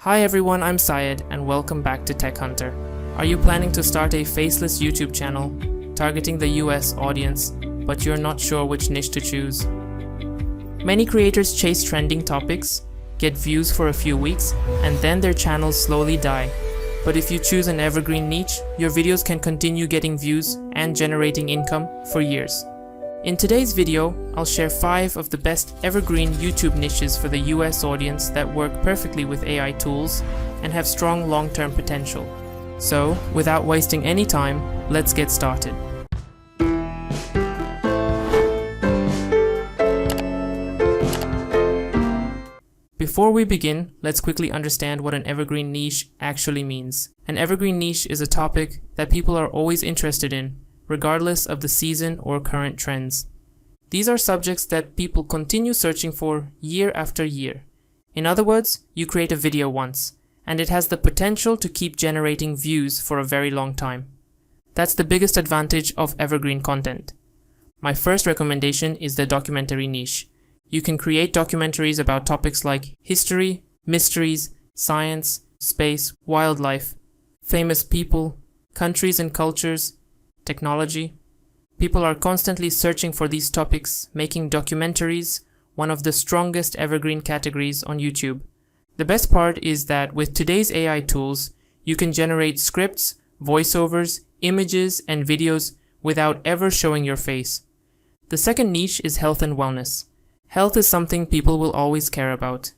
Hi everyone, I'm Syed and welcome back to Tech Hunter. Are you planning to start a faceless YouTube channel targeting the US audience, but you're not sure which niche to choose? Many creators chase trending topics, get views for a few weeks, and then their channels slowly die. But if you choose an evergreen niche, your videos can continue getting views and generating income for years. In today's video, I'll share 5 of the best evergreen YouTube niches for the US audience that work perfectly with AI tools and have strong long-term potential. So, without wasting any time, let's get started. Before we begin, let's quickly understand what an evergreen niche actually means. An evergreen niche is a topic that people are always interested in, regardless of the season or current trends. These are subjects that people continue searching for year after year. In other words, you create a video once, and it has the potential to keep generating views for a very long time. That's the biggest advantage of evergreen content. My first recommendation is the documentary niche. You can create documentaries about topics like history, mysteries, science, space, wildlife, famous people, countries and cultures, technology. People are constantly searching for these topics, making documentaries one of the strongest evergreen categories on YouTube. The best part is that with today's AI tools, you can generate scripts, voiceovers, images, and videos without ever showing your face. The second niche is health and wellness. Health is something people will always care about.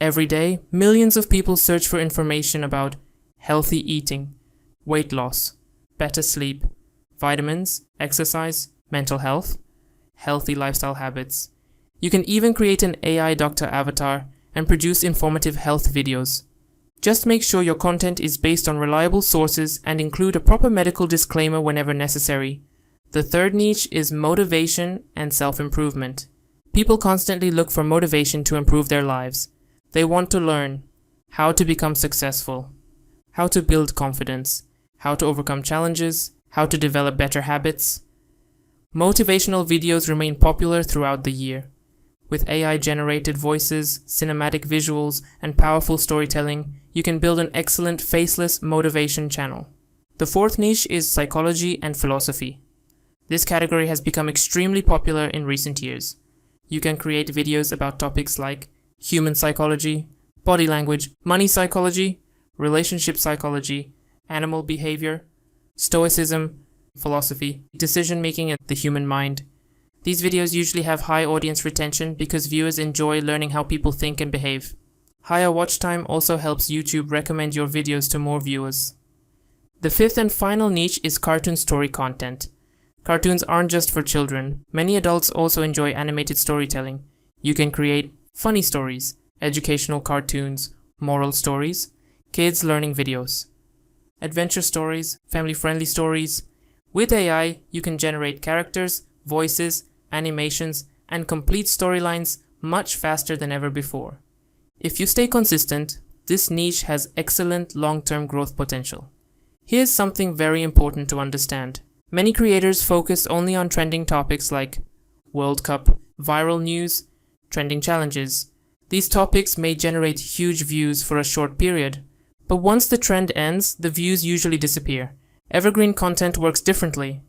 Every day, millions of people search for information about healthy eating, weight loss, better sleep, vitamins, exercise, mental health, healthy lifestyle habits. You can even create an AI doctor avatar and produce informative health videos. Just make sure your content is based on reliable sources and include a proper medical disclaimer whenever necessary. The third niche is motivation and self-improvement. People constantly look for motivation to improve their lives. They want to learn how to become successful, how to build confidence, how to overcome challenges, how to develop better habits. Motivational videos remain popular throughout the year. With AI-generated voices, cinematic visuals, and powerful storytelling, you can build an excellent faceless motivation channel. The fourth niche is psychology and philosophy. This category has become extremely popular in recent years. You can create videos about topics like human psychology, body language, money psychology, relationship psychology, animal behavior, stoicism, philosophy, decision-making, and the human mind. These videos usually have high audience retention because viewers enjoy learning how people think and behave. Higher watch time also helps YouTube recommend your videos to more viewers. The fifth and final niche is cartoon story content. Cartoons aren't just for children. Many adults also enjoy animated storytelling. You can create funny stories, educational cartoons, moral stories, kids learning videos, adventure stories, family-friendly stories. With AI, you can generate characters, voices, animations, and complete storylines much faster than ever before. If you stay consistent, this niche has excellent long-term growth potential. Here's something very important to understand. Many creators focus only on trending topics like World Cup, viral news, trending challenges. These topics may generate huge views for a short period, but once the trend ends, the views usually disappear. Evergreen content works differently.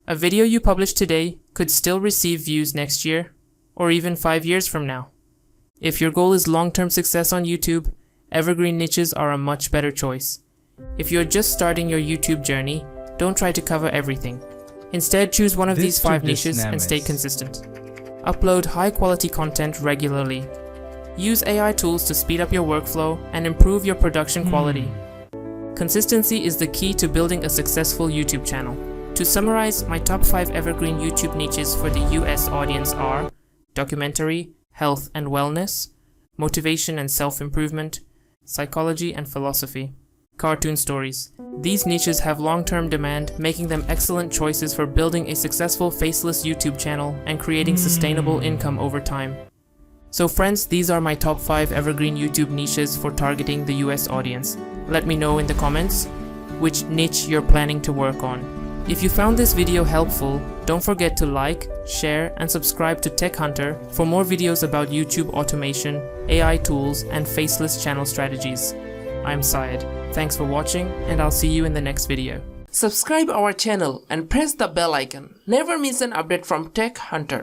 A video you publish today could still receive views next year, or even 5 years from now. If your goal is long-term success on YouTube, evergreen niches are a much better choice. If you're just starting your YouTube journey, don't try to cover everything. Instead, choose one of these 5 niches and stay consistent. Upload high-quality content regularly. Use AI tools to speed up your workflow and improve your production quality. Consistency is the key to building a successful YouTube channel. To summarize, my top 5 evergreen YouTube niches for the US audience are documentary, health and wellness, motivation and self-improvement, psychology and philosophy, cartoon stories. These niches have long-term demand, making them excellent choices for building a successful faceless YouTube channel and creating sustainable income over time. So friends, these are my top 5 evergreen YouTube niches for targeting the US audience. Let me know in the comments which niche you're planning to work on. If you found this video helpful, don't forget to like, share, and subscribe to Tech Hunter for more videos about YouTube automation, AI tools, and faceless channel strategies. I'm Syed. Thanks for watching, and I'll see you in the next video. Subscribe our channel and press the bell icon. Never miss an update from Tech Hunter.